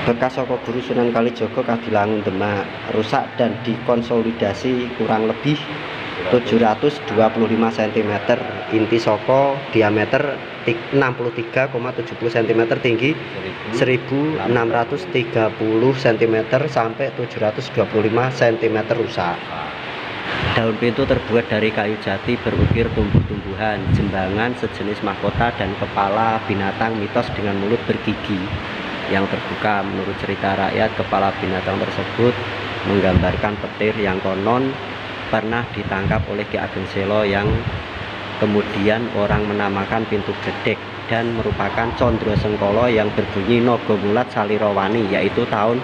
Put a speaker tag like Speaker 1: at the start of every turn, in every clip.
Speaker 1: bekas saka Guru Sunan Kalijaga Kadilangun Demak, rusak dan dikonsolidasi kurang lebih 725 cm, inti saka diameter 63,70 cm, tinggi 1630 cm sampai 725 cm rusak. Daun pintu terbuat dari kayu jati berukir tumbuh-tumbuhan, jembangan sejenis mahkota, dan kepala binatang mitos dengan mulut bergigi yang terbuka. Menurut cerita rakyat, kepala binatang tersebut menggambarkan petir yang konon pernah ditangkap oleh Ki Ageng Selo, yang kemudian orang menamakan pintu gedek, dan merupakan Condro Sengkolo yang berbunyi Naga Mulat Salirawani, yaitu tahun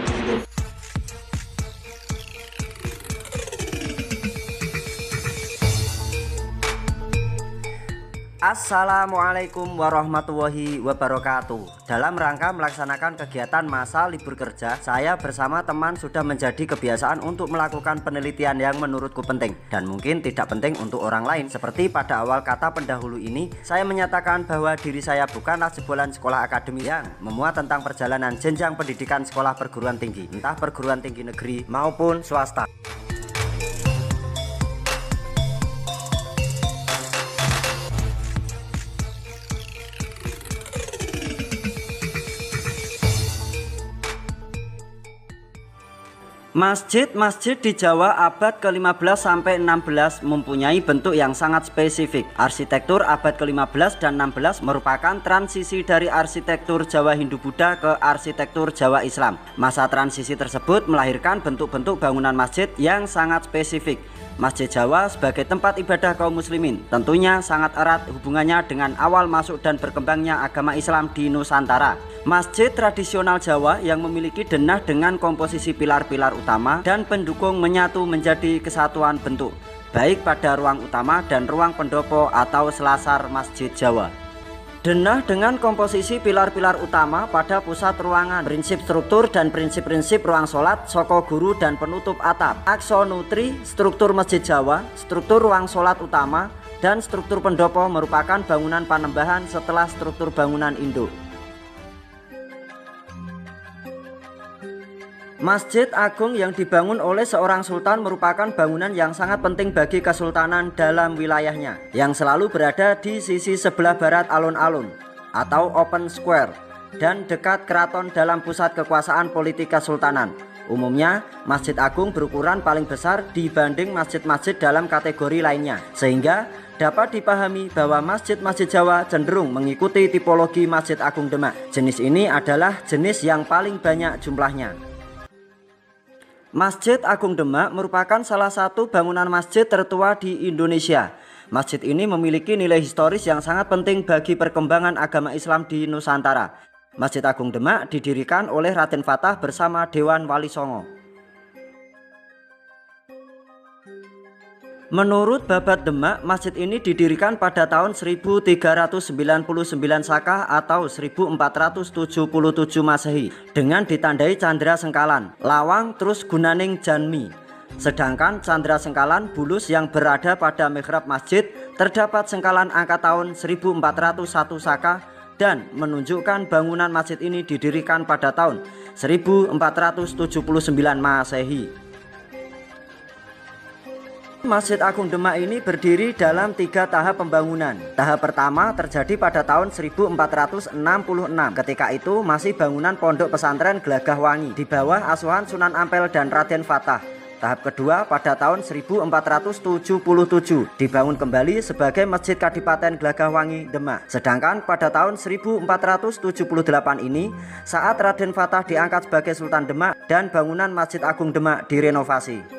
Speaker 1: Assalamualaikum warahmatullahi wabarakatuh. Dalam rangka melaksanakan kegiatan masa libur kerja, saya bersama teman sudah menjadi kebiasaan untuk melakukan penelitian yang menurutku penting dan mungkin tidak penting untuk orang lain. Seperti pada awal kata pendahulu ini, saya menyatakan bahwa diri saya bukanlah jebolan sekolah akademik yang memuat tentang perjalanan jenjang pendidikan sekolah perguruan tinggi, entah perguruan tinggi negeri maupun swasta. Masjid-masjid di Jawa abad ke-15 sampai 16 mempunyai bentuk yang sangat spesifik. Arsitektur abad ke-15 dan 16 merupakan transisi dari arsitektur Jawa Hindu-Buddha ke arsitektur Jawa Islam. Masa transisi tersebut melahirkan bentuk-bentuk bangunan masjid yang sangat spesifik. Masjid Jawa sebagai tempat ibadah kaum muslimin tentunya sangat erat hubungannya dengan awal masuk dan berkembangnya agama Islam di Nusantara. Masjid tradisional Jawa yang memiliki denah dengan komposisi pilar-pilar utama dan pendukung menyatu menjadi kesatuan bentuk, baik pada ruang utama dan ruang pendopo atau selasar Masjid Jawa. Denah dengan komposisi pilar-pilar utama pada pusat ruangan, prinsip struktur dan prinsip-prinsip ruang sholat, soko guru dan penutup atap, aksonutri, struktur Masjid Jawa, struktur ruang sholat utama, dan struktur pendopo merupakan bangunan panembahan setelah struktur bangunan induk. Masjid Agung yang dibangun oleh seorang sultan merupakan bangunan yang sangat penting bagi kesultanan dalam wilayahnya, yang selalu berada di sisi sebelah barat alun-alun atau open square dan dekat keraton dalam pusat kekuasaan politik kesultanan. Umumnya, Masjid Agung berukuran paling besar dibanding masjid-masjid dalam kategori lainnya, sehingga dapat dipahami bahwa masjid-masjid Jawa cenderung mengikuti tipologi Masjid Agung Demak. Jenis ini adalah jenis yang paling banyak jumlahnya. Masjid Agung Demak merupakan salah satu bangunan masjid tertua di Indonesia. Masjid ini memiliki nilai historis yang sangat penting bagi perkembangan agama Islam di Nusantara. Masjid Agung Demak didirikan oleh Raden Fatah bersama Dewan Wali Songo. Menurut Babat Demak, masjid ini didirikan pada tahun 1399 Saka atau 1477 Masehi dengan ditandai Candra Sengkalan, Lawang terus Gunaning Janmi. Sedangkan Candra Sengkalan Bulus yang berada pada mihrab masjid terdapat sengkalan angka tahun 1401 Saka dan menunjukkan bangunan masjid ini didirikan pada tahun 1479 Masehi. Masjid Agung Demak ini berdiri dalam 3 tahap pembangunan. Tahap pertama terjadi pada tahun 1466. Ketika itu masih bangunan pondok pesantren Gelagah Wangi di bawah asuhan Sunan Ampel dan Raden Fatah. Tahap kedua pada tahun 1477 dibangun kembali sebagai Masjid Kadipaten Gelagah Wangi Demak. Sedangkan pada tahun 1478 ini saat Raden Fatah diangkat sebagai Sultan Demak dan bangunan Masjid Agung Demak direnovasi.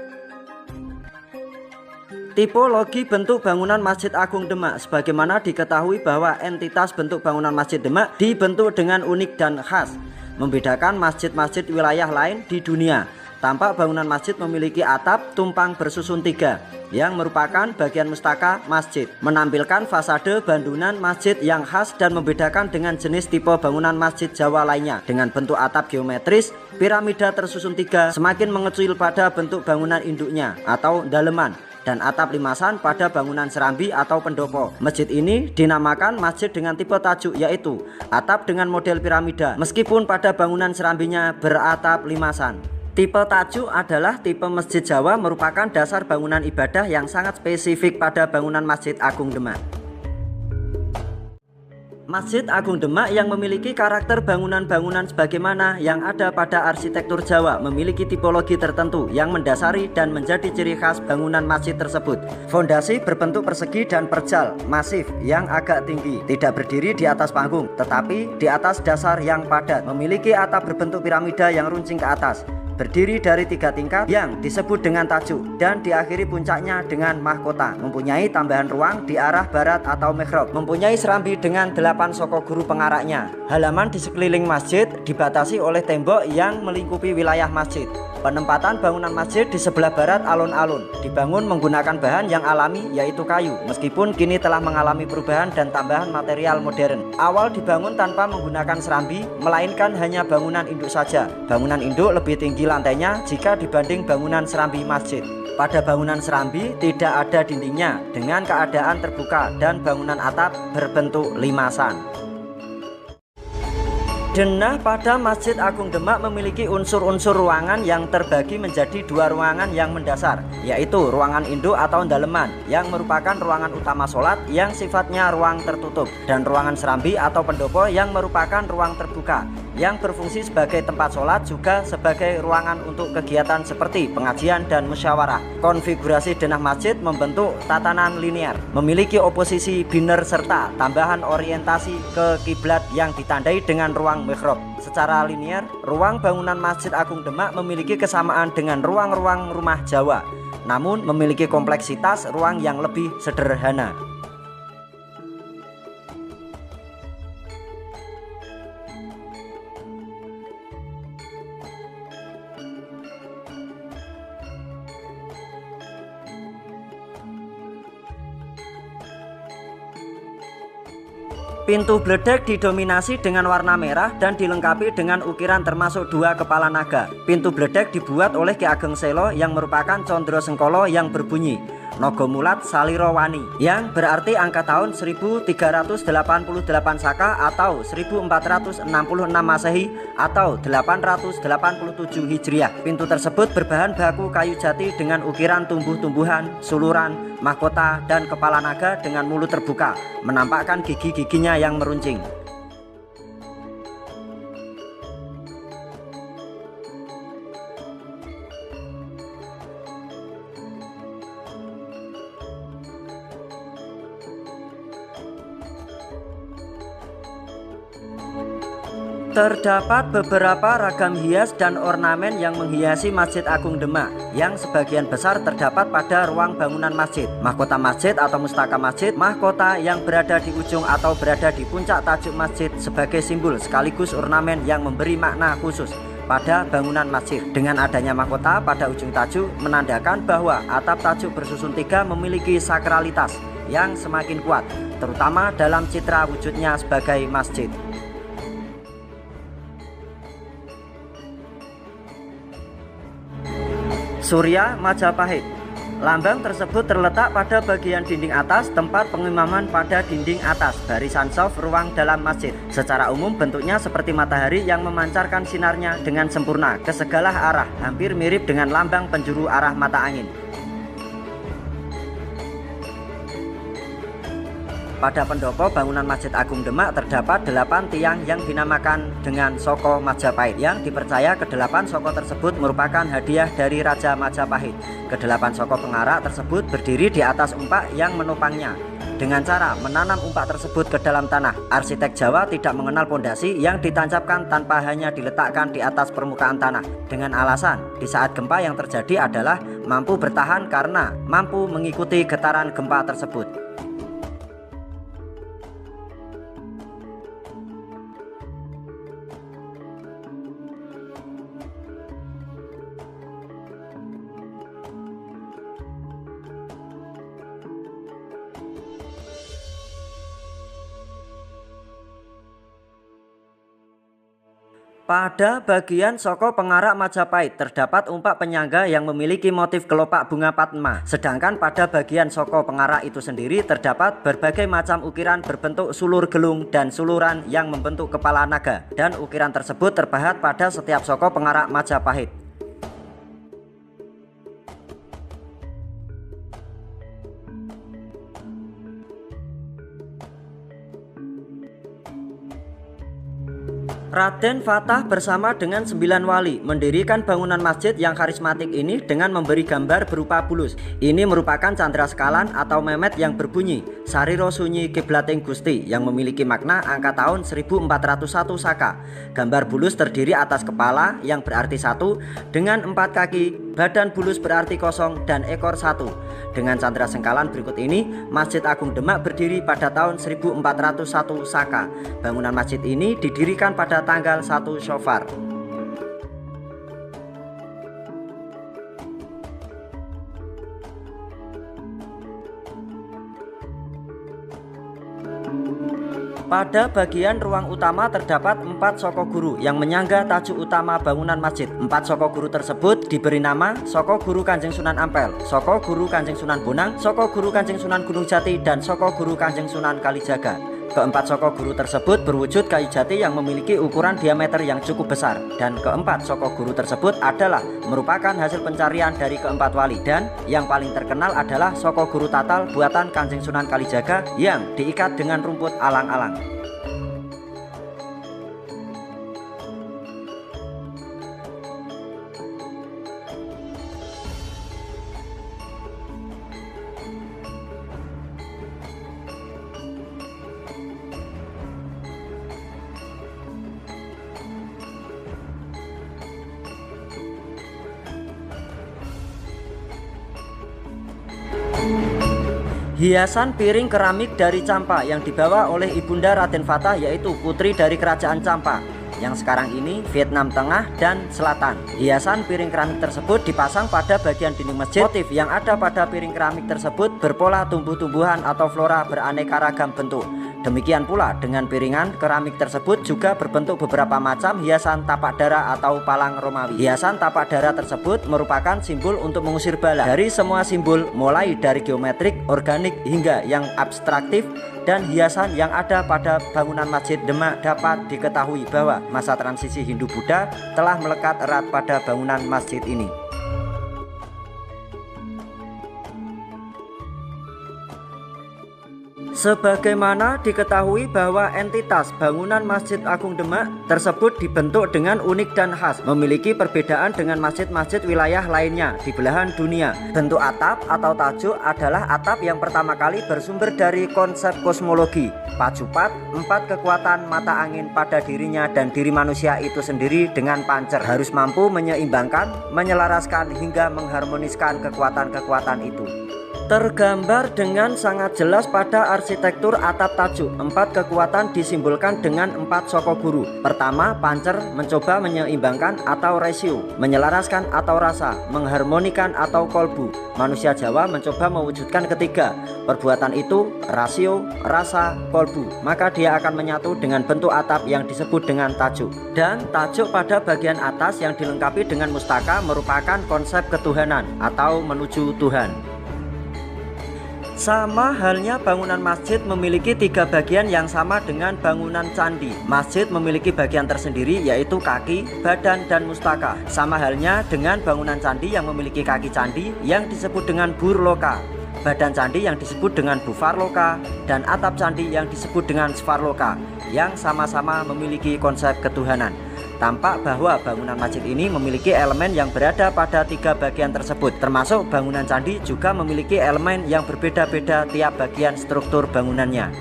Speaker 1: Tipologi bentuk bangunan Masjid Agung Demak. Sebagaimana diketahui bahwa entitas bentuk bangunan Masjid Demak dibentuk dengan unik dan khas, membedakan masjid-masjid wilayah lain di dunia. Tampak bangunan masjid memiliki atap tumpang bersusun 3 yang merupakan bagian mustaka masjid, menampilkan fasade bangunan masjid yang khas dan membedakan dengan jenis tipe bangunan masjid Jawa lainnya. Dengan bentuk atap geometris, piramida tersusun 3 semakin mengecil pada bentuk bangunan induknya atau daleman, dan atap limasan pada bangunan serambi atau pendopo. Masjid ini dinamakan masjid dengan tipe tajuk, yaitu atap dengan model piramida, meskipun pada bangunan serambinya beratap limasan. Tipe tajuk adalah tipe masjid Jawa, merupakan dasar bangunan ibadah yang sangat spesifik pada bangunan Masjid Agung Demak. Masjid Agung Demak yang memiliki karakter bangunan-bangunan sebagaimana yang ada pada arsitektur Jawa memiliki tipologi tertentu yang mendasari dan menjadi ciri khas bangunan masjid tersebut. Fondasi berbentuk persegi dan perjal, masif yang agak tinggi, tidak berdiri di atas panggung, tetapi di atas dasar yang padat, memiliki atap berbentuk piramida yang runcing ke atas, berdiri dari 3 tingkat yang disebut dengan tajuk, dan diakhiri puncaknya dengan mahkota. Mempunyai tambahan ruang di arah barat atau mihrab. Mempunyai serambi dengan 8 soko guru pengaraknya. Halaman di sekeliling masjid dibatasi oleh tembok yang melingkupi wilayah masjid. Penempatan bangunan masjid di sebelah barat alun-alun, dibangun menggunakan bahan yang alami, yaitu kayu, meskipun kini telah mengalami perubahan dan tambahan material modern. Awal dibangun tanpa menggunakan serambi, melainkan hanya bangunan induk saja. Bangunan induk lebih tinggi lantainya jika dibanding bangunan serambi masjid. Pada bangunan serambi tidak ada dindingnya, dengan keadaan terbuka, dan bangunan atap berbentuk limasan. Denah pada Masjid Agung Demak memiliki unsur-unsur ruangan yang terbagi menjadi 2 ruangan yang mendasar, yaitu ruangan induk atau daleman yang merupakan ruangan utama sholat yang sifatnya ruang tertutup, dan ruangan serambi atau pendopo yang merupakan ruang terbuka yang berfungsi sebagai tempat sholat, juga sebagai ruangan untuk kegiatan seperti pengajian dan musyawarah. Konfigurasi denah masjid membentuk tatanan linear, memiliki oposisi biner serta tambahan orientasi ke kiblat yang ditandai dengan ruang mihrab. Secara linear, ruang bangunan Masjid Agung Demak memiliki kesamaan dengan ruang-ruang rumah Jawa, namun memiliki kompleksitas ruang yang lebih sederhana. Pintu bledek didominasi dengan warna merah dan dilengkapi dengan ukiran termasuk 2 kepala naga. Pintu bledek dibuat oleh Ki Ageng Selo yang merupakan Condro Sengkolo yang berbunyi Nogomulat Saliro Wani, yang berarti angka tahun 1388 Saka atau 1466 Masehi atau 887 Hijriah. Pintu tersebut berbahan baku kayu jati dengan ukiran tumbuh-tumbuhan, suluran, mahkota, dan kepala naga dengan mulut terbuka, menampakkan gigi-giginya yang meruncing. Terdapat beberapa ragam hias dan ornamen yang menghiasi Masjid Agung Demak, yang sebagian besar terdapat pada ruang bangunan masjid. Mahkota masjid atau mustaka masjid, mahkota yang berada di ujung atau berada di puncak tajuk masjid sebagai simbol sekaligus ornamen yang memberi makna khusus pada bangunan masjid. Dengan adanya mahkota pada ujung tajuk menandakan bahwa atap tajuk bersusun 3 memiliki sakralitas yang semakin kuat, terutama dalam citra wujudnya sebagai masjid. Surya Majapahit. Lambang tersebut terletak pada bagian dinding atas tempat pengimaman pada dinding atas barisan soft ruang dalam masjid. Secara umum bentuknya seperti matahari yang memancarkan sinarnya dengan sempurna ke segala arah, hampir mirip dengan lambang penjuru arah mata angin. Pada pendopo bangunan Masjid Agung Demak terdapat 8 tiang yang dinamakan dengan Soko Majapahit, yang dipercaya ke-8 soko tersebut merupakan hadiah dari Raja Majapahit. Ke-8 soko pengarak tersebut berdiri di atas umpak yang menopangnya dengan cara menanam umpak tersebut ke dalam tanah. Arsitek Jawa tidak mengenal pondasi yang ditancapkan tanpa hanya diletakkan di atas permukaan tanah, dengan alasan di saat gempa yang terjadi adalah mampu bertahan karena mampu mengikuti getaran gempa tersebut. Pada bagian soko pengarak Majapahit terdapat umpak penyangga yang memiliki motif kelopak bunga Padma. Sedangkan pada bagian soko pengarak itu sendiri terdapat berbagai macam ukiran berbentuk sulur gelung dan suluran yang membentuk kepala naga. Dan ukiran tersebut terpahat pada setiap soko pengarak Majapahit. Raden Fatah bersama dengan 9 wali mendirikan bangunan masjid yang karismatik ini dengan memberi gambar berupa bulus. Ini merupakan candra sekalan atau memet yang berbunyi Sariro Sunyi Kiblating Gusti yang memiliki makna angka tahun 1401 Saka. Gambar bulus terdiri atas kepala yang berarti 1 dengan 4 kaki, badan bulus berarti kosong dan ekor 1. Dengan candra sengkalan berikut ini, Masjid Agung Demak berdiri pada tahun 1401 Saka. Bangunan masjid ini didirikan pada tanggal 1 Syawal. Pada bagian ruang utama terdapat 4 soko guru yang menyangga tajuk utama bangunan masjid. 4 soko guru tersebut diberi nama Soko Guru Kanjeng Sunan Ampel, Soko Guru Kanjeng Sunan Bonang, Soko Guru Kanjeng Sunan Gunung Jati, dan Soko Guru Kanjeng Sunan Kalijaga. Keempat soko guru tersebut berwujud kayu jati yang memiliki ukuran diameter yang cukup besar. Dan keempat soko guru tersebut adalah merupakan hasil pencarian dari keempat wali. Dan yang paling terkenal adalah soko guru tatal buatan Kanjeng Sunan Kalijaga yang diikat dengan rumput alang-alang. Hiasan piring keramik dari Campa yang dibawa oleh Ibunda Raden Fatah, yaitu putri dari kerajaan Campa yang sekarang ini Vietnam Tengah dan Selatan. Hiasan piring keramik tersebut dipasang pada bagian dinding masjid. Motif yang ada pada piring keramik tersebut berpola tumbuh-tumbuhan atau flora beraneka ragam bentuk. Demikian pula dengan piringan keramik tersebut juga berbentuk beberapa macam hiasan tapak dara atau palang Romawi. Hiasan tapak dara tersebut merupakan simbol untuk mengusir bala. Dari semua simbol, mulai dari geometrik, organik hingga yang abstraktif dan hiasan yang ada pada bangunan Masjid Demak, dapat diketahui bahwa masa transisi Hindu-Buddha telah melekat erat pada bangunan masjid ini. Sebagaimana diketahui bahwa entitas bangunan Masjid Agung Demak tersebut dibentuk dengan unik dan khas, memiliki perbedaan dengan masjid-masjid wilayah lainnya di belahan dunia. Bentuk atap atau tajuk adalah atap yang pertama kali bersumber dari konsep kosmologi. Pacupat, 4 kekuatan mata angin pada dirinya dan diri manusia itu sendiri dengan pancer harus mampu menyeimbangkan, menyelaraskan hingga mengharmoniskan kekuatan-kekuatan itu. Tergambar dengan sangat jelas pada arsitektur atap tajuk. 4 kekuatan disimbolkan dengan 4 soko guru. Pertama, pancer mencoba menyeimbangkan atau rasio, menyelaraskan atau rasa, mengharmonikan atau kolbu. Manusia Jawa mencoba mewujudkan ketiga perbuatan itu, rasio, rasa, kolbu. Maka dia akan menyatu dengan bentuk atap yang disebut dengan tajuk. Dan tajuk pada bagian atas yang dilengkapi dengan mustaka merupakan konsep ketuhanan atau menuju Tuhan. Sama halnya bangunan masjid memiliki 3 bagian yang sama dengan bangunan candi. Masjid memiliki bagian tersendiri yaitu kaki, badan, dan mustaka. Sama halnya dengan bangunan candi yang memiliki kaki candi yang disebut dengan burloka, badan candi yang disebut dengan bufarloka, dan atap candi yang disebut dengan svarloka yang sama-sama memiliki konsep ketuhanan. Tampak bahwa bangunan masjid ini memiliki elemen yang berada pada 3 bagian tersebut, termasuk bangunan candi juga memiliki elemen yang berbeda-beda tiap bagian struktur bangunannya.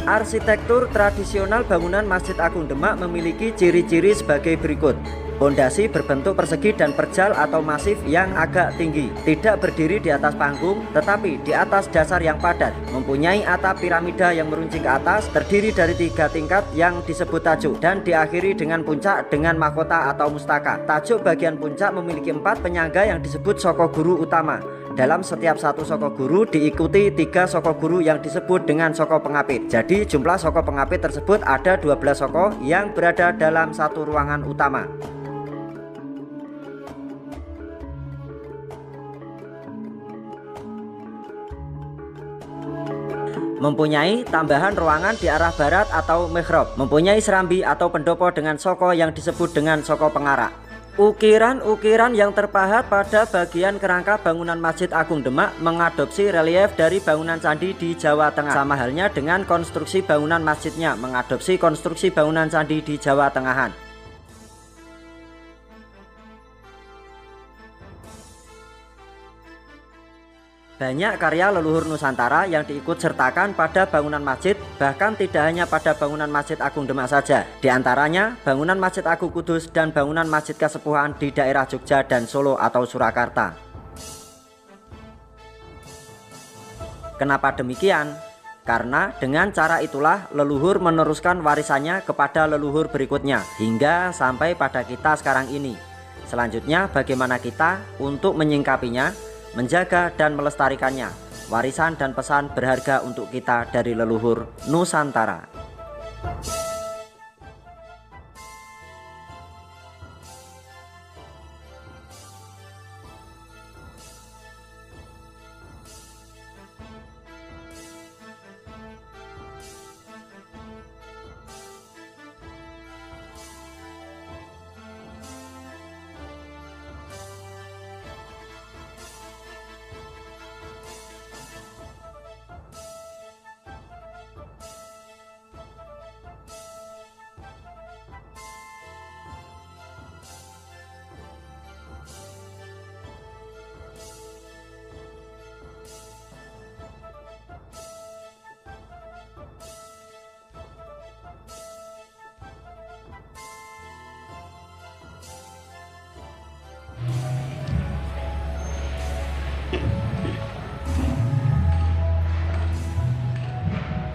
Speaker 1: Arsitektur tradisional bangunan Masjid Agung Demak memiliki ciri-ciri sebagai berikut. Pondasi berbentuk persegi dan perjal atau masif yang agak tinggi, tidak berdiri di atas panggung tetapi di atas dasar yang padat, mempunyai atap piramida yang meruncing ke atas, terdiri dari 3 tingkat yang disebut tajuk, dan diakhiri dengan puncak dengan mahkota atau mustaka. Tajuk bagian puncak memiliki 4 penyangga yang disebut soko guru utama, Dalam setiap satu soko guru diikuti 3 soko guru yang disebut dengan soko pengapit. Jadi jumlah soko pengapit tersebut ada 12 soko yang berada dalam satu ruangan utama. Mempunyai tambahan ruangan di arah barat atau mihrab. Mempunyai serambi atau pendopo dengan soko yang disebut dengan soko pengarak. Ukiran-ukiran yang terpahat pada bagian kerangka bangunan Masjid Agung Demak mengadopsi relief dari bangunan candi di Jawa Tengah. Sama halnya dengan konstruksi bangunan masjidnya mengadopsi konstruksi bangunan candi di Jawa Tengahan. Banyak karya leluhur Nusantara yang diikut sertakan pada bangunan masjid, bahkan tidak hanya pada bangunan Masjid Agung Demak saja. Di antaranya bangunan Masjid Agung Kudus dan bangunan Masjid Kasepuhan di daerah Jogja dan Solo atau Surakarta. Kenapa demikian? Karena dengan cara itulah leluhur meneruskan warisannya kepada leluhur berikutnya hingga sampai pada kita sekarang ini. Selanjutnya bagaimana kita untuk menyingkapinya, menjaga dan melestarikannya. Warisan dan pesan berharga untuk kita dari leluhur Nusantara.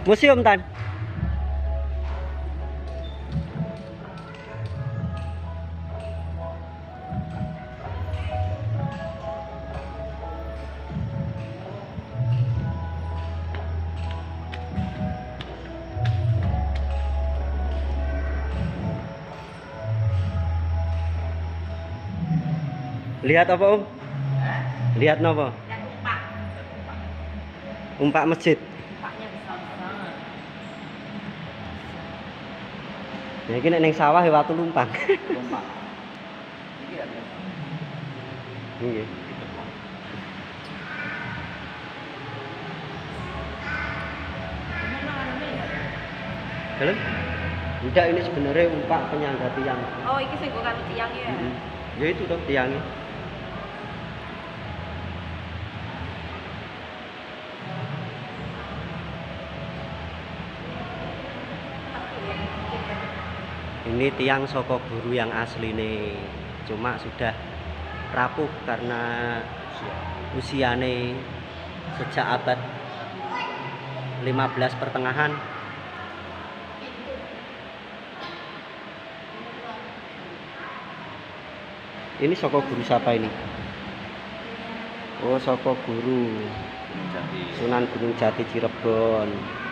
Speaker 1: Museum Tan. Lihat apa Om? Lihat apa? Umpak masjid. Ya iki nek ning sawah ya watu lumpang. Lumpang. Iki ya. Nggih. Dalam? Tidak, ini sebenarnya umpak penyangga tiang.
Speaker 2: Oh, ini sih bukan tiang ya?
Speaker 1: Ya itu tuh tiangnya. Ini tiang soko guru yang asli nih, cuma sudah rapuh karena usianya sejak abad 15 pertengahan. Ini soko guru siapa ini? Oh, soko guru Sunan Gunung Jati Cirebon.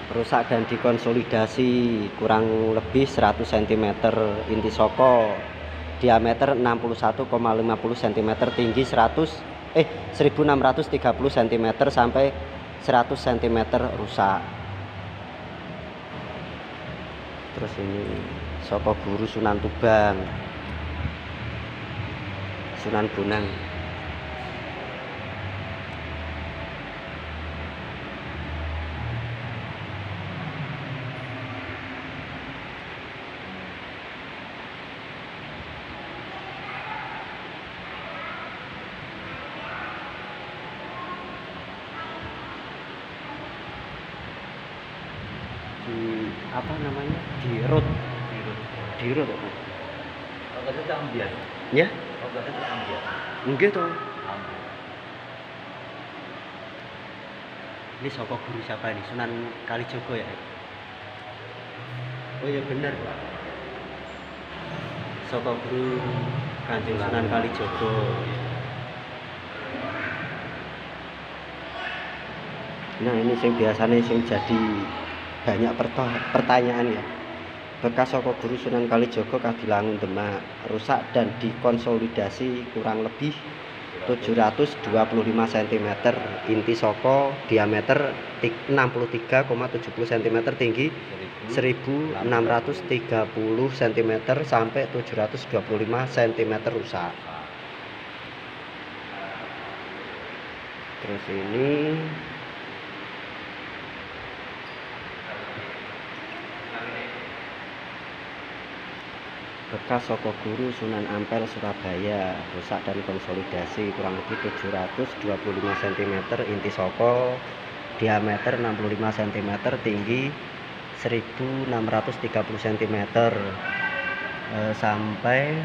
Speaker 1: Rusak dan dikonsolidasi, kurang lebih 100 cm inti soko, diameter 61,50 cm, tinggi 1630 cm sampai 100 cm rusak. Terus ini soko guru Sunan Tubang, Sunan Bonang. Di apa namanya, di road apa? Oh, itu ambiar. Ya? Oh, itu ambiar. Enggak tuh. Ini soko guru siapa nih? Sunan Kalijogo ya? Oh iya benar Pak. Soko guru Kanjeng Sunan Kalijogo. Nah, ini sing biasanya sing jadi banyak pertanyaan ya. Bekas saka Guru Sunan Kalijaga Kadilangun Demak rusak dan dikonsolidasi kurang lebih 725 cm, inti saka diameter 63,70 cm, tinggi 1630 cm sampai 725 cm rusak. Terus ini bekas saka Guru Sunan Ampel Surabaya rusak dan konsolidasi kurang lebih 725 cm, inti saka diameter 65 cm, tinggi 1630 cm sampai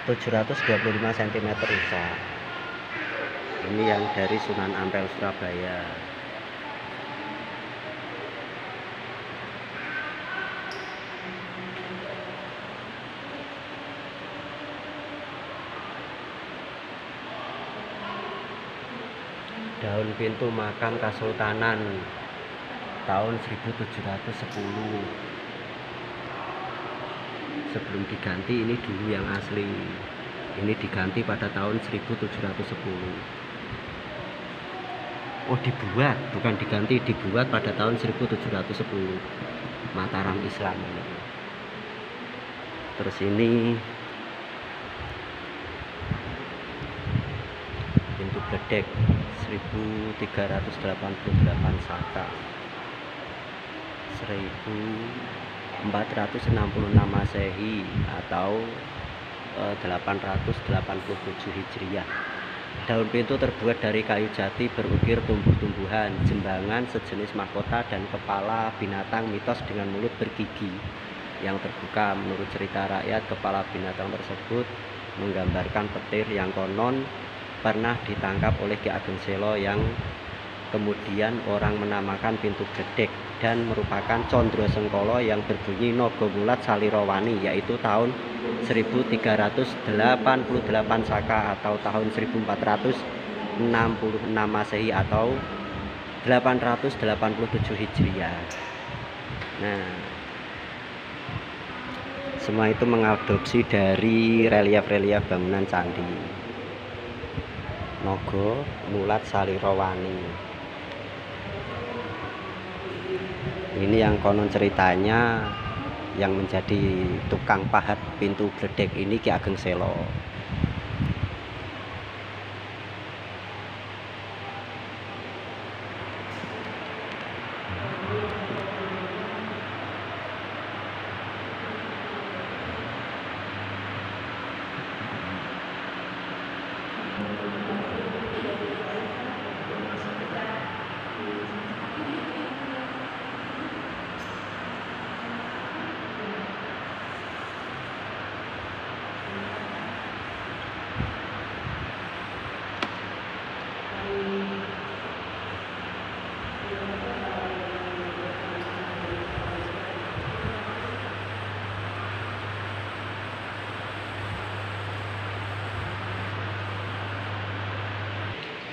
Speaker 1: 725 cm rusak. Ini yang dari Sunan Ampel Surabaya. Daun pintu makam Kasultanan tahun 1710. Sebelum diganti, ini dulu yang asli. Ini diganti pada tahun 1710. Oh, dibuat, bukan diganti, dibuat pada tahun 1710. Mataram Islam ini. Terus ini pintu gledek 1388 Saka, 1466 Masehi atau 887 Hijriah. Daun pintu terbuat dari kayu jati berukir tumbuh-tumbuhan, jembangan sejenis mahkota, dan kepala binatang mitos dengan mulut bergigi yang terbuka. Menurut cerita rakyat, kepala binatang tersebut menggambarkan petir yang konon pernah ditangkap oleh Ki Ageng Selo, yang kemudian orang menamakan pintu gledek, dan merupakan Condro Sengkolo yang berbunyi Nogo Mulat Salirawani, yaitu tahun 1388 Saka atau tahun 1466 Masehi atau 887 Hijriah. Nah, semua itu mengadopsi dari relief-relief bangunan candi Nogo Mulat Salirawani. Ini yang konon ceritanya yang menjadi tukang pahat pintu gledek ini Ki Ageng Selo.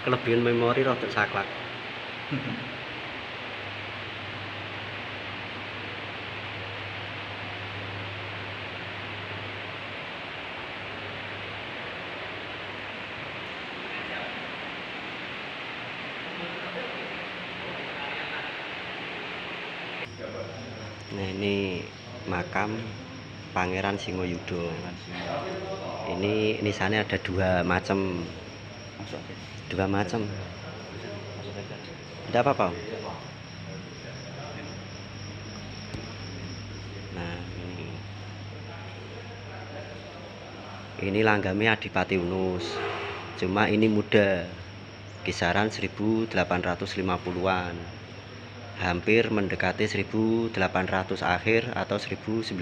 Speaker 1: Kelebihan memori rada saklek. Nah, ini makam Pangeran Singoyudo. Ini nisannya ada dua macam. Ada apa, Pak? Nah, ini langgamnya Adipati Unus. Cuma ini muda, kisaran 1850-an. Hampir mendekati 1800 akhir atau 1900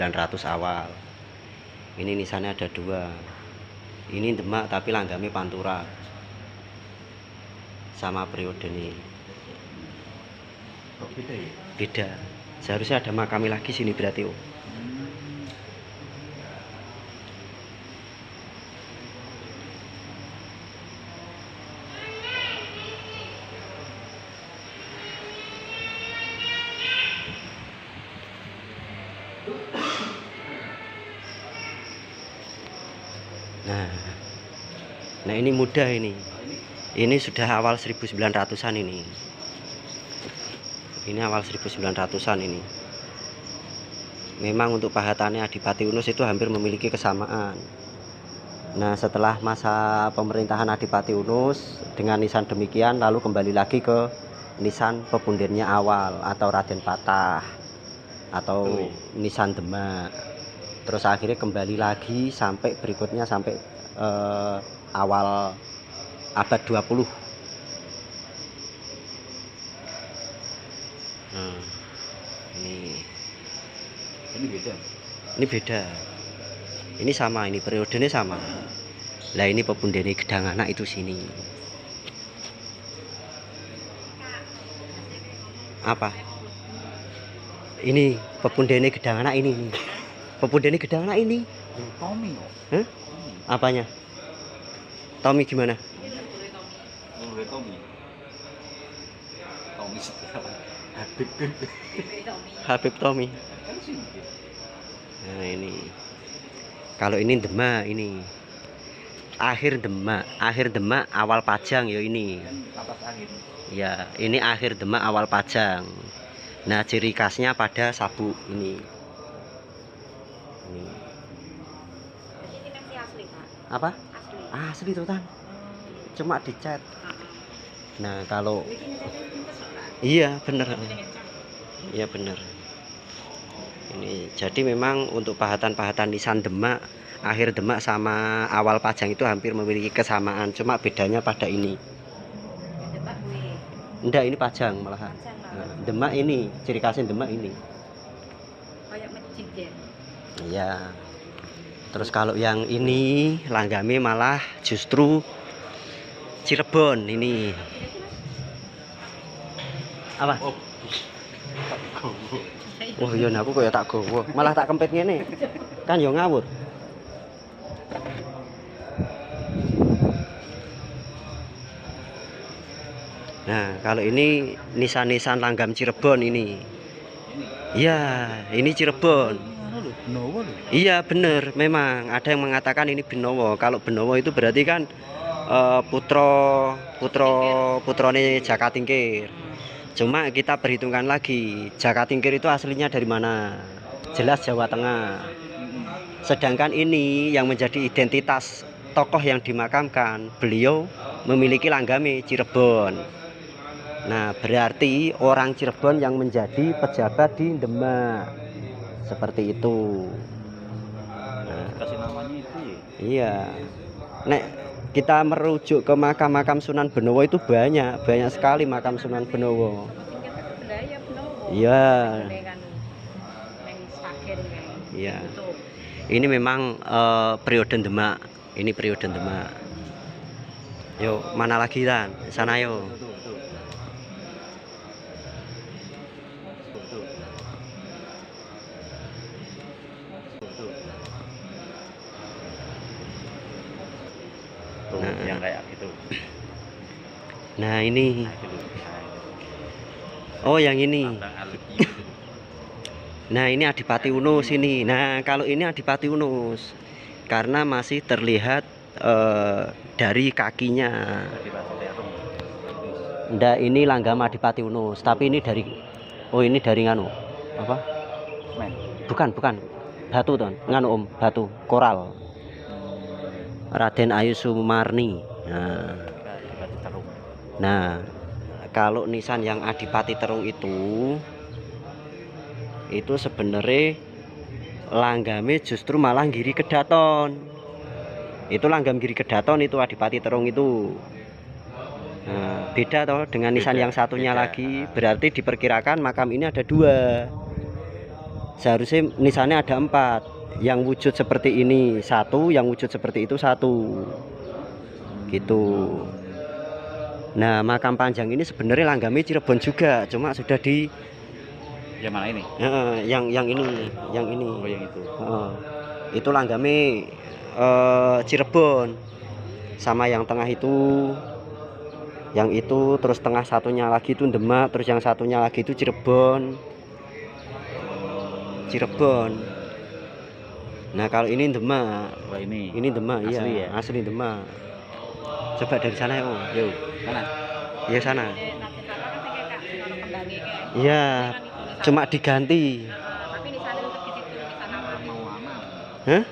Speaker 1: awal. Ini nisannya ada dua. Ini Demak tapi langgamnya Pantura. Sama periode ini.
Speaker 3: Kok beda ya?
Speaker 1: Beda. Seharusnya ada makami lagi sini berarti. Oh. Nah, nah ini mudah ini. Ini sudah awal 1900-an ini. Ini awal 1900-an ini. Memang untuk pahatannya Adipati Unus itu hampir memiliki kesamaan. Nah, setelah masa pemerintahan Adipati Unus dengan nisan demikian lalu kembali lagi ke nisan pepundennya awal atau Raden Patah atau nisan Demak. Terus akhirnya kembali lagi sampai berikutnya sampai awal abad 20. Nah, ini beda. Ini beda. Ini sama, ini periodenya sama. Lah ini pepundene Gedang Anak itu sini. Apa? Ini pepundene Gedang Anak ini. Pepundene Gedang Anak ini.
Speaker 3: Tommy.
Speaker 1: Hah? Apanya? Tommy gimana?
Speaker 3: Tommy. Tommy siapa?
Speaker 1: Habib Tommy. Nah ini. Kalau ini Demak ini. Akhir Demak awal Pajang ya ini.
Speaker 3: Atas angin.
Speaker 1: Ya, ini akhir Demak awal Pajang. Nah, ciri khasnya pada sabuk ini. Ini.
Speaker 2: Ini versi asli, Pak.
Speaker 1: Apa?
Speaker 2: Asli.
Speaker 1: Asli tuh Tan. Cuma dicat. Nah, kalau iya bener. Iya bener. Ini jadi memang untuk pahatan-pahatan nisan Demak, akhir Demak sama awal Pajang itu hampir memiliki kesamaan, cuma bedanya pada ini.
Speaker 2: Demak gue.
Speaker 1: Enggak, ini Pajang malahan.
Speaker 2: Pajang lah.
Speaker 1: Nah, Demak ini, ciri khasnya Demak ini.
Speaker 2: Kayak masjid ya.
Speaker 1: Iya. Terus kalau yang ini langgame malah justru Cirebon ini. Apa? Oh iya, aku kok ya tak gowo, malah tak kempit ngene. Kan yo ngawur. Nah, kalau ini nisan-nisan langgam Cirebon ini. Iya, ini Cirebon.
Speaker 3: Benowo lho.
Speaker 1: Iya, bener. Memang ada yang mengatakan ini Benowo. Kalau Benowo itu berarti kan putrone Jaka Tingkir. Cuma kita perhitungkan lagi, Jaka Tingkir itu aslinya dari mana? Jelas Jawa Tengah. Sedangkan ini yang menjadi identitas tokoh yang dimakamkan, beliau memiliki langgame Cirebon. Nah, berarti orang Cirebon yang menjadi pejabat di Demak. Seperti itu. Nah,
Speaker 3: Kasih namanya itu ya.
Speaker 1: iya. Nek kita merujuk ke makam-makam Sunan Benowo itu banyak sekali makam Sunan Benowo.
Speaker 2: Tingkat budaya Benowo.
Speaker 1: Iya.
Speaker 2: Dengan neng Sragen kayak.
Speaker 1: Iya.
Speaker 2: Tutup.
Speaker 1: Ini memang periode Demak. Ini periode Demak. Yuk, mana lagi Tan? Sana yuk.
Speaker 3: Tuh, yang kayak gitu.
Speaker 1: Nah, ini.
Speaker 3: Nah, itu.
Speaker 1: Oh, yang ini.
Speaker 3: Abang Alki itu.
Speaker 1: Nah, ini Adipati Unus ini. Nah, kalau ini Adipati Unus karena masih terlihat dari kakinya.
Speaker 3: Jadi Pak Terung.
Speaker 1: Ndak, ini langgam Adipati Unus, tapi ini dari ini dari nganu. Apa?
Speaker 3: Men.
Speaker 1: Bukan. Batu ton. Nganu Om, batu koral. Raden Ayu Sumarni.
Speaker 3: Adipati Terung.
Speaker 1: Nah, kalau nisan yang Adipati Terung itu sebenarnya langgame justru malah Giri Kedaton. Itu langgam Giri Kedaton itu Adipati Terung itu. Nah, beda toh dengan nisan yang satunya lagi. Berarti diperkirakan makam ini ada 2. Seharusnya nisannya ada 4. Yang wujud seperti ini 1, yang wujud seperti itu 1. Gitu. Nah, makam Panjang ini sebenarnya langgame Cirebon juga, cuma sudah di
Speaker 3: Yang mana ini?
Speaker 1: yang ini.
Speaker 3: Oh, yang itu.
Speaker 1: Itu langgame Cirebon. Sama yang tengah itu. Yang itu terus tengah satunya lagi itu Demak, terus yang satunya lagi itu Cirebon. Nah, kalau ini Demak.
Speaker 3: Wah, ini.
Speaker 1: Ini Demak,
Speaker 3: Asli
Speaker 1: iya.
Speaker 3: ya?
Speaker 1: Asli Demak. Coba dari sana ya, Om. Yuk.
Speaker 3: Mana?
Speaker 1: Iya sana.
Speaker 2: Nanti apa kan kayak kak sinono kembangnya kayak.
Speaker 1: Iya.
Speaker 2: Kan itu di sana.
Speaker 1: Cuma diganti.
Speaker 2: Tapi di sana untuk di situ di sana
Speaker 3: Mau aman.
Speaker 1: Hah?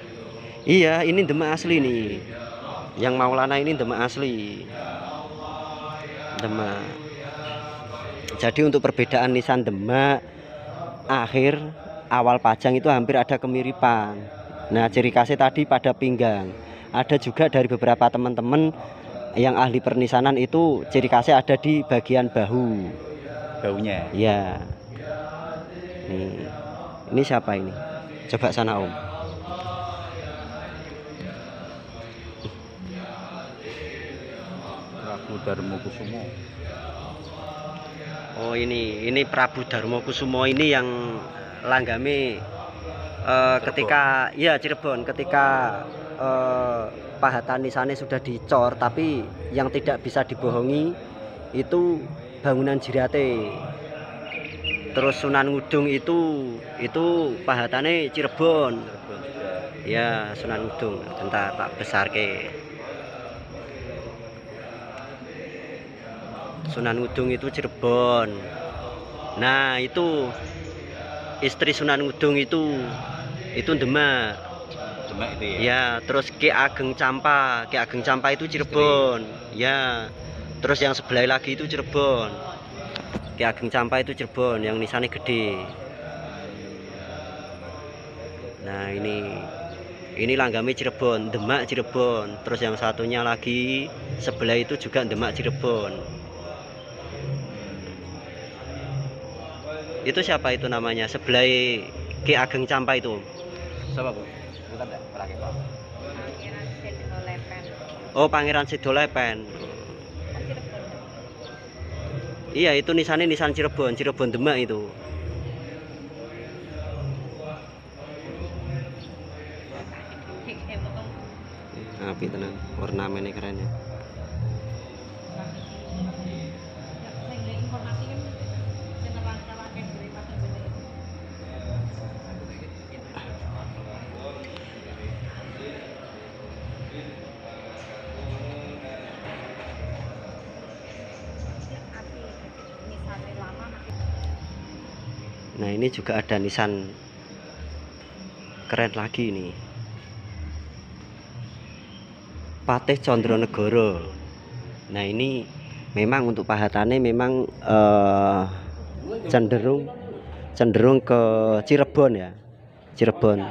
Speaker 1: Iya, ini Demak asli nih. Yang Maulana ini Demak asli. Demak. Jadi untuk perbedaan nisan Demak akhir awal Pajang itu hampir ada kemiripan. Nah, ciri khasnya tadi pada pinggang. Ada juga dari beberapa teman-teman yang ahli pernisanan itu ciri khasnya ada di bagian bahu.
Speaker 3: Baunya.
Speaker 1: Ya. Nih. Ini siapa ini? Coba sana, Om.
Speaker 3: Prabu Darmokusumo.
Speaker 1: Oh, ini Prabu Darmokusumo ini yang langgame ketika ya Cirebon ketika pahatan nisane sudah dicor, tapi yang tidak bisa dibohongi itu bangunan Jirate. Terus Sunan Ngudung itu pahatannya Cirebon. Ya, Sunan Ngudung. Bentar tak besarke. Sunan Ngudung itu Cirebon. Nah, itu istri Sunan Ngudung itu Demak.
Speaker 3: Demak itu ya.
Speaker 1: Ya, terus Ki Ageng Campa itu Cirebon. Ya. Terus yang sebelah lagi itu Cirebon. Ki Ageng Campa itu Cirebon, yang nisannya gede. Nah, ini langgame Cirebon, Demak Cirebon. Terus yang satunya lagi sebelah itu juga Demak Cirebon. Itu siapa itu namanya? Sebelah Ki Ageng Campa itu.
Speaker 3: Siapa, Bu? Bukan enggak? Pakai Pak.
Speaker 2: Pangeran Sedono Lepen.
Speaker 1: Oh, Pangeran Sedolepen.
Speaker 2: Kan Cirebon.
Speaker 1: Iya, itu nisannya nisan Cirebon Demak itu. Api tenang, ornamennya keren ya.
Speaker 2: Informasi kan senerang-nerangin dari pasar bener.
Speaker 1: Nah, ini juga ada nisan keren lagi nih. Patih Condronegoro. Nah, ini memang untuk pahatannya memang cenderung ke Cirebon ya. Cirebon.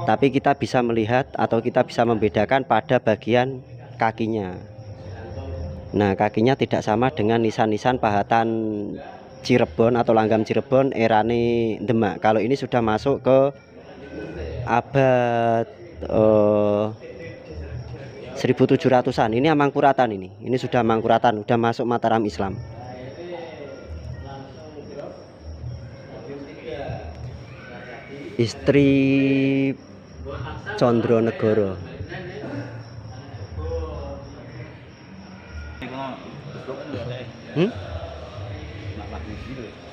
Speaker 1: Tapi kita bisa melihat atau kita bisa membedakan pada bagian kakinya. Nah, kakinya tidak sama dengan nisan-nisan pahatan Cirebon atau langgam Cirebon erane Demak. Kalau ini sudah masuk ke abad 1700-an. Ini Mangkuratan ini. Ini sudah Mangkuratan, sudah masuk Mataram Islam. Istri Condronegoro.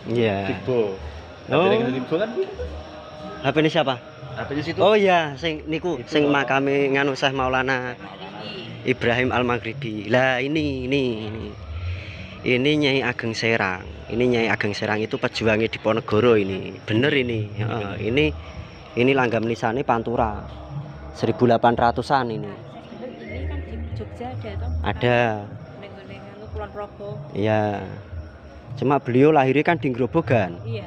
Speaker 1: Iya.
Speaker 3: Tibo.
Speaker 1: Oh.
Speaker 3: Tibo kan?
Speaker 1: HP ini siapa?
Speaker 3: HP-nya situ.
Speaker 1: Oh iya, sing niku sing makame nganu Syekh Maulana Ibrahim Al-Maghribi. Lah ini. Ini Nyai Ageng Serang. Ini Nyai Ageng Serang itu pejuangnya di Ponegoro ini. Bener ini. Ini langgam nisannya Pantura. 1800-an ini.
Speaker 2: Ini kan di Jogja ada toh?
Speaker 1: Ada.
Speaker 2: Neng Kulon Progo.
Speaker 1: Iya. Cuma beliau lahirnya kan di Grobogan.
Speaker 2: Iya.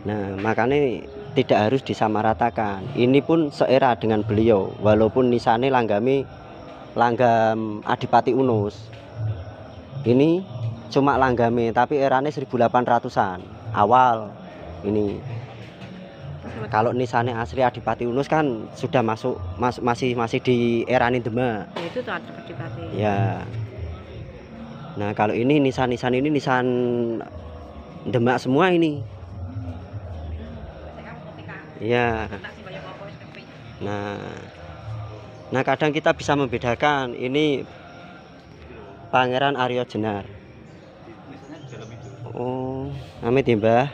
Speaker 1: Nah, makanya tidak harus disamaratakan. Ini pun seera dengan beliau, walaupun nisannya langgam Adipati Unus. Ini cuma langgame, tapi eranya 1800-an awal. Ini kalau nisannya asli Adipati Unus kan sudah masih di erane Demak.
Speaker 2: Ya, itu tuh Adipati.
Speaker 1: Ya. Nah, kalau ini nisan-nisan ini nisan Demak semua ini. Ya. Nah, kadang kita bisa membedakan ini Pangeran Aryo Jenar. Oh, amit ya, Mbah.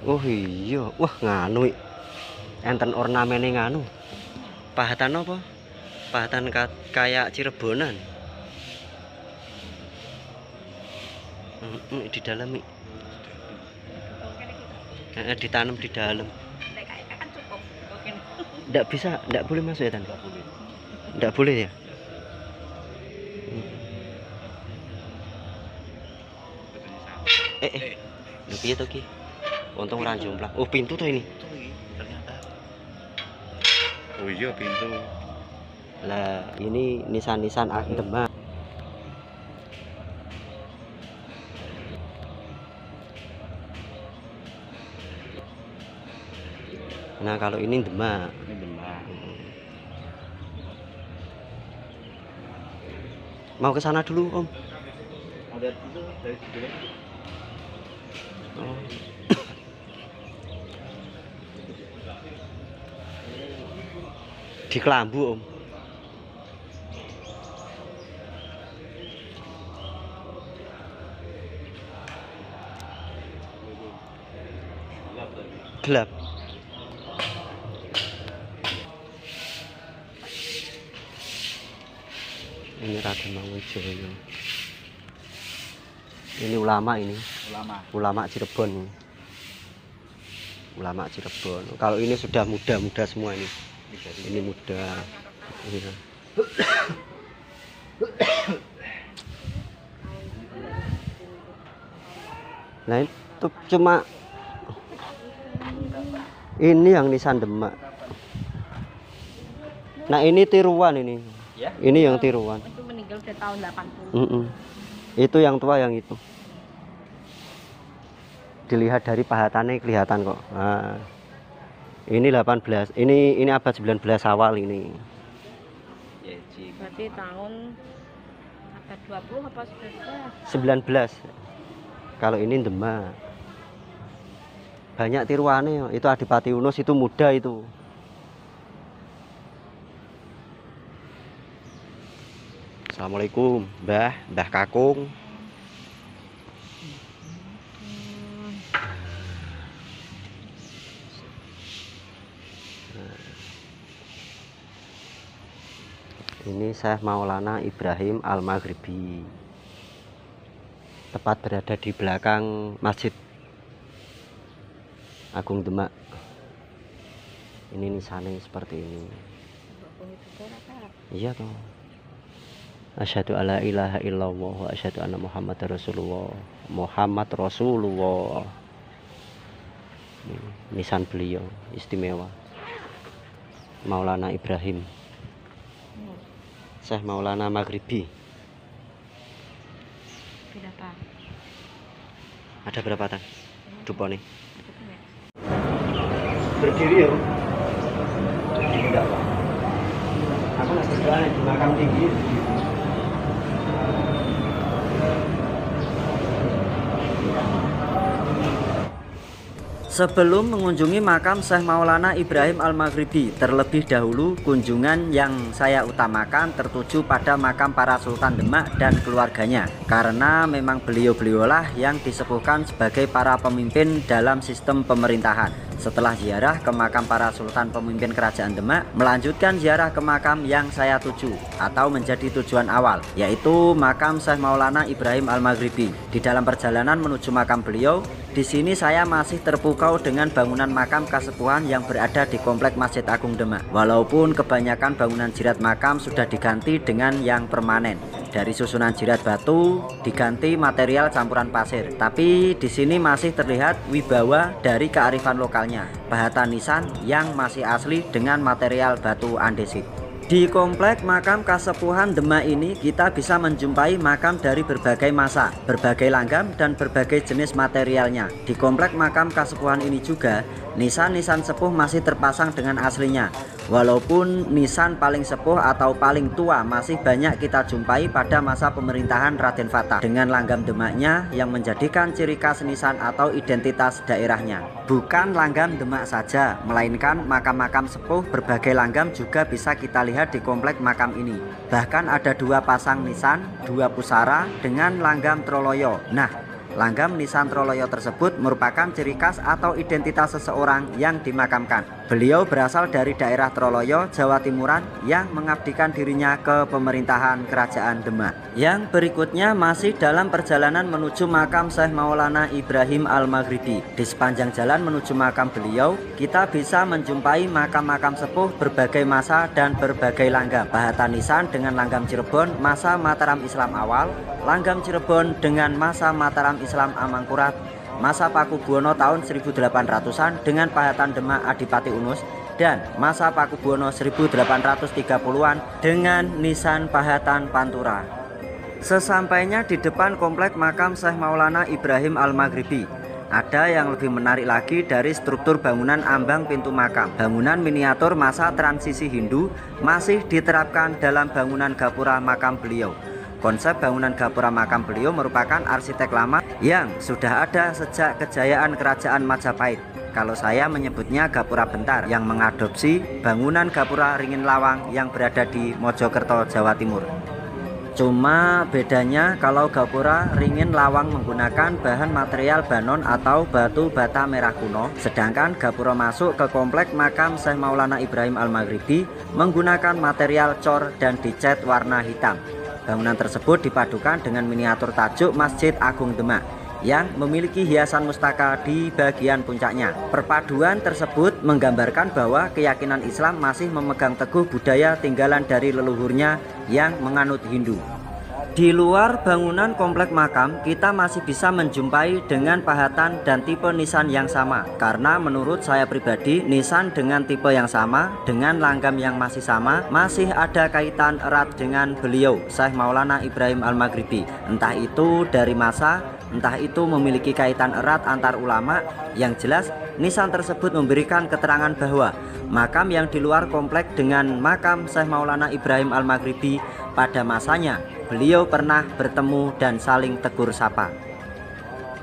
Speaker 4: Oh iya, wah nganu iki. Enten ornamene nganu. Pahatan apa? Pahatan kayak Cirebonan. Di dalam iki. Ditanam di dalam.
Speaker 2: Nek kayak kan cukup. Oke.
Speaker 4: Nggak bisa, nggak boleh masuk ya Tan?
Speaker 3: Nggak boleh.
Speaker 4: Nggak boleh ya?
Speaker 3: Katanya sama.
Speaker 4: Lho piye to ki? Untung ora jomplang. Oh, pintu to ini.
Speaker 3: Itu ternyata. Oh iya pintu.
Speaker 4: Lah, ini nisan-nisan Demak. Nah, kalau ini Demak.
Speaker 3: Ini Demak.
Speaker 4: Mau ke sana dulu, Om.
Speaker 3: Ada itu dari sebelah.
Speaker 4: Oh. Di Kelambu, Om. Gelap. Ini Raden Mangunjoyo. Ini ulama ini. Ulama Cirebon. Ulama Cirebon. Kalau ini sudah muda-muda semua ini. Ini muda. Iya. Nah itu cuma ini yang nisan Demak. Nah ini tiruan ini.
Speaker 3: Ya?
Speaker 4: Ini yang tiruan.
Speaker 2: Itu meninggal udah tahun 80.
Speaker 4: Itu yang tua yang itu. Dilihat dari pahatannya kelihatan kok. Nah, ini 18. Ini abad 19 awal ini.
Speaker 3: Ya, Cik.
Speaker 2: Berarti tahun abad 20 apa
Speaker 4: 19. Kalau ini Demak. Banyak tiruannya. Itu Adipati Unus itu muda itu. Assalamualaikum, Mbah Kakung. Ini Syekh Maulana Ibrahim Al-Maghribi. Tepat berada di belakang Masjid Agung Demak. Ini nisannya seperti ini. Iya toh. Asyhadu alla ilaha illallah wa asyhadu anna Muhammadar Rasulullah. Muhammad Rasulullah. Nisan beliau istimewa. Maulana Ibrahim. Syekh Maulana Maghribi.
Speaker 2: berapa?
Speaker 4: Ada berapa Tan? Dupo nih.
Speaker 2: Cukup ya?
Speaker 4: Berdiri ya. Tidak Pak. Aku nggak berdoa di makam tinggi.
Speaker 1: Sebelum mengunjungi makam Syekh Maulana Ibrahim Al-Maghribi, terlebih dahulu kunjungan yang saya utamakan tertuju pada makam para Sultan Demak dan keluarganya, karena memang beliau-beliaulah yang disepuhkan sebagai para pemimpin dalam sistem pemerintahan. Setelah ziarah ke makam para sultan pemimpin kerajaan Demak, melanjutkan ziarah ke makam yang saya tuju atau menjadi tujuan awal, yaitu makam Syekh Maulana Ibrahim Al-Maghribi. Di dalam perjalanan menuju makam beliau, di sini saya masih terpukau dengan bangunan makam kasepuhan yang berada di komplek Masjid Agung Demak. Walaupun kebanyakan bangunan jirat makam sudah diganti dengan yang permanen. Dari susunan jirat batu diganti material campuran pasir, tapi di sini masih terlihat wibawa dari kearifan lokalnya, pahatan nisan yang masih asli dengan material batu andesit. Di komplek makam kasepuhan Demak ini kita bisa menjumpai makam dari berbagai masa, berbagai langgam dan berbagai jenis materialnya. Di komplek makam kasepuhan ini juga nisan-nisan sepuh masih terpasang dengan aslinya. Walaupun nisan paling sepuh atau paling tua masih banyak kita jumpai pada masa pemerintahan Raden Fatah dengan langgam Demaknya yang menjadikan ciri khas nisan atau identitas daerahnya. Bukan langgam Demak saja, melainkan makam-makam sepuh berbagai langgam juga bisa kita lihat di komplek makam ini. Bahkan ada 2 pasang nisan, 2 pusara dengan langgam Troloyo. Nah, Langgam nisan Troloyo tersebut merupakan ciri khas atau identitas seseorang yang dimakamkan. Beliau berasal dari daerah Troloyo, Jawa Timuran yang mengabdikan dirinya ke pemerintahan Kerajaan Demak. Yang berikutnya masih dalam perjalanan menuju makam Syekh Maulana Ibrahim Al-Maghribi. Di sepanjang jalan menuju makam beliau, kita bisa menjumpai makam-makam sepuh berbagai masa dan berbagai langgam. Pahatan nisan dengan langgam Cirebon masa Mataram Islam awal, langgam Cirebon dengan masa Mataram Islam Amangkurat, masa Pakubuwono tahun 1800-an dengan pahatan Demak Adipati Unus, dan masa Pakubuwono 1830-an dengan nisan pahatan Pantura. Sesampainya di depan komplek makam Syekh Maulana Ibrahim Al-Maghribi, ada yang lebih menarik lagi dari struktur bangunan ambang pintu makam. Bangunan miniatur masa transisi Hindu masih diterapkan dalam bangunan gapura makam beliau. Konsep bangunan gapura makam beliau merupakan arsitek lama yang sudah ada sejak kejayaan Kerajaan Majapahit. Kalau saya menyebutnya gapura bentar, yang mengadopsi bangunan gapura Ringin Lawang yang berada di Mojokerto, Jawa Timur. Cuma bedanya kalau gapura Ringin Lawang menggunakan bahan material banon atau batu bata merah kuno, sedangkan gapura masuk ke komplek makam Syekh Maulana Ibrahim Al-Maghribi menggunakan material cor dan dicat warna hitam. Bangunan tersebut dipadukan dengan miniatur tajuk Masjid Agung Demak yang memiliki hiasan mustaka di bagian puncaknya. Perpaduan tersebut menggambarkan bahwa keyakinan Islam masih memegang teguh budaya tinggalan dari leluhurnya yang menganut Hindu. Di luar bangunan komplek makam, kita masih bisa menjumpai dengan pahatan dan tipe nisan yang sama. Karena menurut saya pribadi, nisan dengan tipe yang sama, dengan langgam yang masih sama, masih ada kaitan erat dengan beliau, Syekh Maulana Ibrahim Al-Maghribi. Entah itu dari masa, entah itu memiliki kaitan erat antar ulama. Yang jelas, nisan tersebut memberikan keterangan bahwa makam yang di luar komplek dengan makam Syekh Maulana Ibrahim Al-Maghribi pada masanya beliau pernah bertemu dan saling tegur sapa.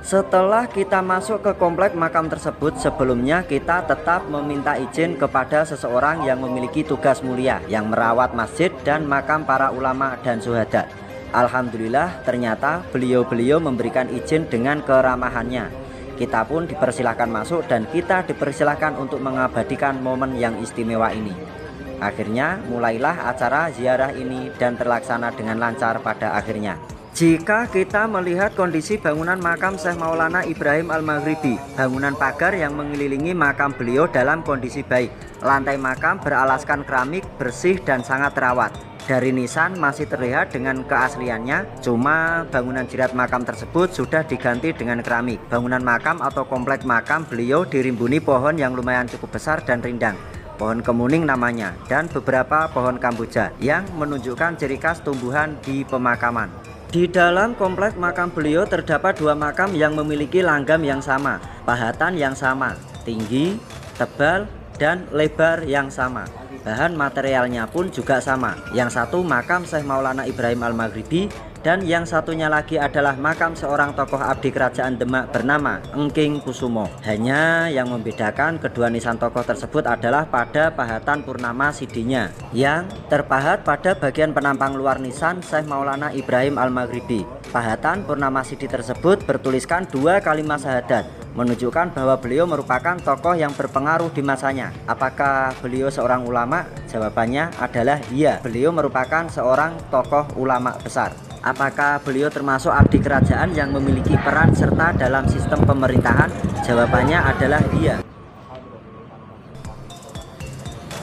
Speaker 1: Setelah kita masuk ke komplek makam tersebut, sebelumnya kita tetap meminta izin kepada seseorang yang memiliki tugas mulia yang merawat masjid dan makam para ulama dan syuhada. Alhamdulillah ternyata beliau-beliau memberikan izin dengan keramahannya. Kita pun dipersilahkan masuk dan kita dipersilahkan untuk mengabadikan momen yang istimewa ini. Akhirnya mulailah acara ziarah ini dan terlaksana dengan lancar pada akhirnya. Jika kita melihat kondisi bangunan makam Syekh Maulana Ibrahim Al-Maghribi, bangunan pagar yang mengelilingi makam beliau dalam kondisi baik. Lantai makam beralaskan keramik, bersih dan sangat terawat. Dari nisan masih terlihat dengan keasliannya, cuma bangunan jirat makam tersebut sudah diganti dengan keramik. Bangunan makam atau komplek makam beliau dirimbuni pohon yang lumayan cukup besar dan rindang. Pohon kemuning namanya, dan beberapa pohon kamboja yang menunjukkan ciri khas tumbuhan di pemakaman. Di dalam komplek makam beliau terdapat dua makam yang memiliki langgam yang sama, pahatan yang sama, tinggi, tebal, dan lebar yang sama. Bahan materialnya pun juga sama. Yang satu makam Syekh Maulana Ibrahim Al-Maghribi, dan yang satunya lagi adalah makam seorang tokoh abdi kerajaan Demak bernama Engking Kusumo. Hanya yang membedakan kedua nisan tokoh tersebut adalah pada pahatan purnama sidinya yang terpahat pada bagian penampang luar nisan Syekh Maulana Ibrahim Al-Maghribi. Pahatan purnama sidi tersebut bertuliskan dua kalimat syahadat, menunjukkan bahwa beliau merupakan tokoh yang berpengaruh di masanya. Apakah beliau seorang ulama? Jawabannya adalah iya, beliau merupakan seorang tokoh ulama besar. Apakah beliau termasuk abdi kerajaan yang memiliki peran serta dalam sistem pemerintahan? Jawabannya adalah iya.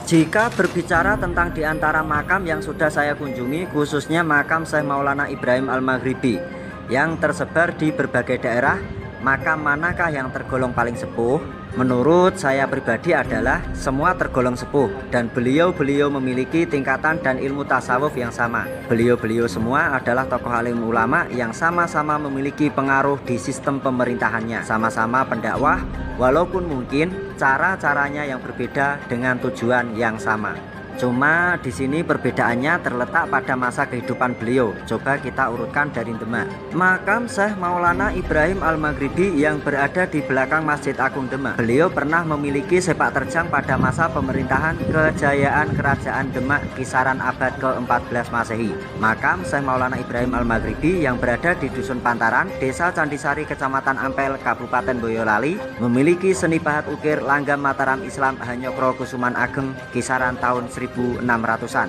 Speaker 1: Jika berbicara tentang di antara makam yang sudah saya kunjungi, khususnya makam Syekh Maulana Ibrahim Al-Maghribi yang tersebar di berbagai daerah, makam manakah yang tergolong paling sepuh? Menurut saya pribadi adalah semua tergolong sepuh, dan beliau-beliau memiliki tingkatan dan ilmu tasawuf yang sama. Beliau-beliau semua adalah tokoh alim ulama yang sama-sama memiliki pengaruh di sistem pemerintahannya, sama-sama pendakwah, walaupun mungkin cara-caranya yang berbeda dengan tujuan yang sama. Cuma di sini perbedaannya terletak pada masa kehidupan beliau. Coba kita urutkan dari Demak. Makam Syekh Maulana Ibrahim Al-Maghribi yang berada di belakang Masjid Agung Demak. Beliau pernah memiliki sepak terjang pada masa pemerintahan kejayaan Kerajaan Demak kisaran abad ke-14 Masehi. Makam Syekh Maulana Ibrahim Al-Maghribi yang berada di Dusun Pantaran, Desa Candisari, Kecamatan Ampel, Kabupaten Boyolali, memiliki seni pahat ukir langgam Mataram Islam Hanyokro Kusuman Ageng kisaran tahun 1600-an.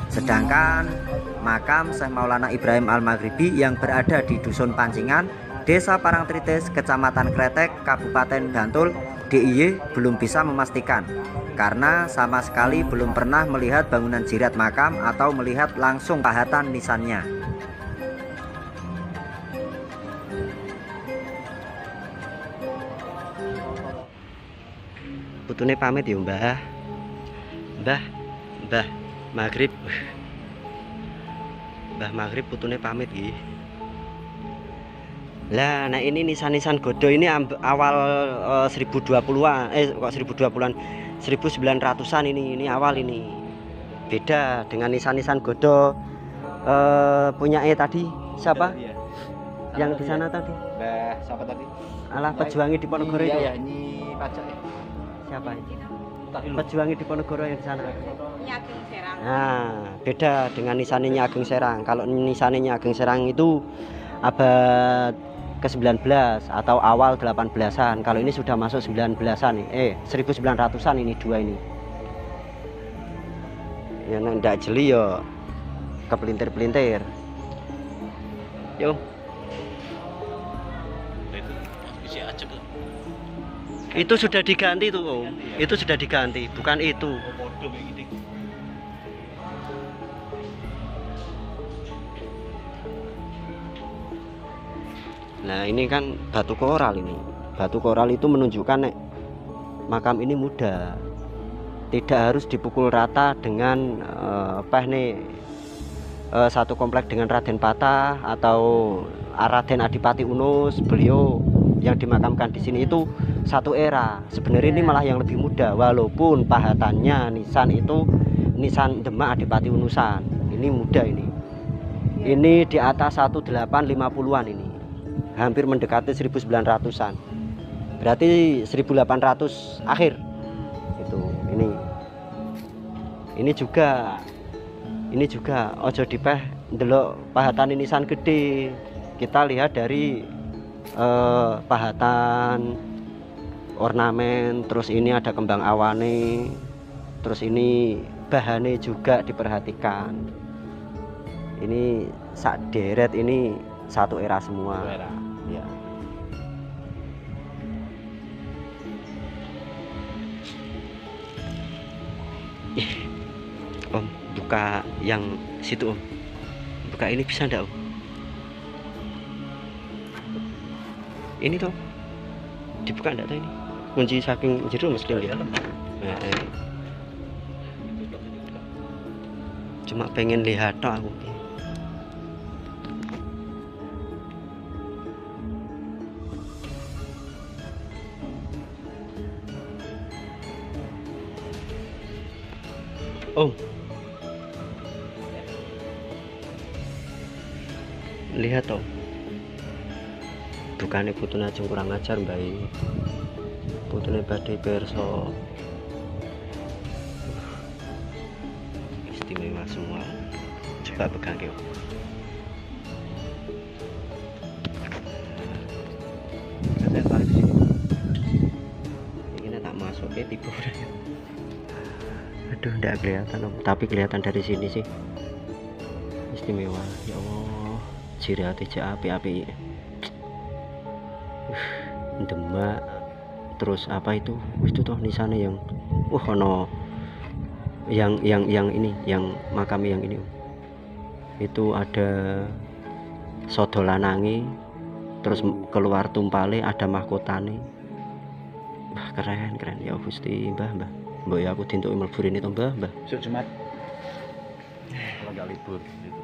Speaker 1: Sedangkan makam Syekh Maulana Ibrahim Al-Maghribi yang berada di Dusun Pancingan, Desa Parangtritis, Kecamatan Kretek, Kabupaten Bantul, DIY belum bisa memastikan karena sama sekali belum pernah melihat bangunan jirat makam atau melihat langsung pahatan nisannya.
Speaker 4: Putune pamit ya Mbah. Mbah Maghrib. Mbah Maghrib putune pamit nggih. Lah, nah ini nisan-nisan godo ini awal 1020-an. Kok 1020-an? 1900-an ini awal ini. Beda dengan nisan-nisan godo punya tadi siapa?
Speaker 3: Iya.
Speaker 4: Yang di sana tadi?
Speaker 3: Mbah siapa tadi?
Speaker 4: Alah pejuangi di Ponorogo itu.
Speaker 3: Iya, ini pajak ya.
Speaker 4: Siapa itu? Pejuangi di Ponorogo yang di sana.
Speaker 2: Ini Ageng Serang.
Speaker 4: Nah, beda dengan nisannya Ageng Serang. Kalau nisannya Ageng Serang itu abad ke-19 atau awal 18-an. Kalau ini sudah masuk 19-an nih. 1900-an ini dua ini. Ya ndak jeli ya kepelintir-pelintir. Yo.
Speaker 3: Isi acep tuh.
Speaker 4: Itu sudah diganti tuh, Om. Itu sudah diganti, bukan itu.
Speaker 3: Podo kayak gini.
Speaker 4: Nah, ini kan batu koral ini. Batu koral itu menunjukkan nek makam ini muda. Tidak harus dipukul rata dengan satu komplek dengan Raden Patah atau Raden Adipati Unus. Beliau yang dimakamkan di sini itu satu era. Sebenarnya ini malah yang lebih muda, walaupun pahatannya nisan itu nisan Demak Adipati Unusan. Ini muda ini. Ini di atas 1850-an ini. Hampir mendekati 1900-an. Berarti 1800 akhir. Itu. Ini juga ojo dipeh ndelok pahatan nisan gede. Kita lihat dari pahatan ornamen, terus ini ada kembang awane, terus ini bahannya juga diperhatikan. Ini sak deret ini satu era semua.
Speaker 3: Satu era.
Speaker 4: Ya. Om, buka yang situ Om. Buka ini bisa ndak Om? Ini toh dibuka ndak toh ini? Kunci saking jero mesti lihat. Cuma pengen lihat toh aku. Om, lihat toh, bukannya putune aja kurang ajar mbak ini, putune badai perso, istimewa semua. Coba pegang yuk. Ini tak masuk ya tiba. Aduh, enggak kelihatan Om, tapi kelihatan dari sini sih. Istimewa. Ya Allah, jirate jak api-api. Demak. Terus apa itu? Itu toh nisannya yang ono yang ini, yang makam yang ini. Itu ada sodo lanangi, terus keluar tumpale, ada mahkotane. Wah, keren ya Gusti, Mbah. Mbak ya aku dintuk mlebu rene to Mbah.
Speaker 3: Besok Jumat. Kalau nggak libur gitu.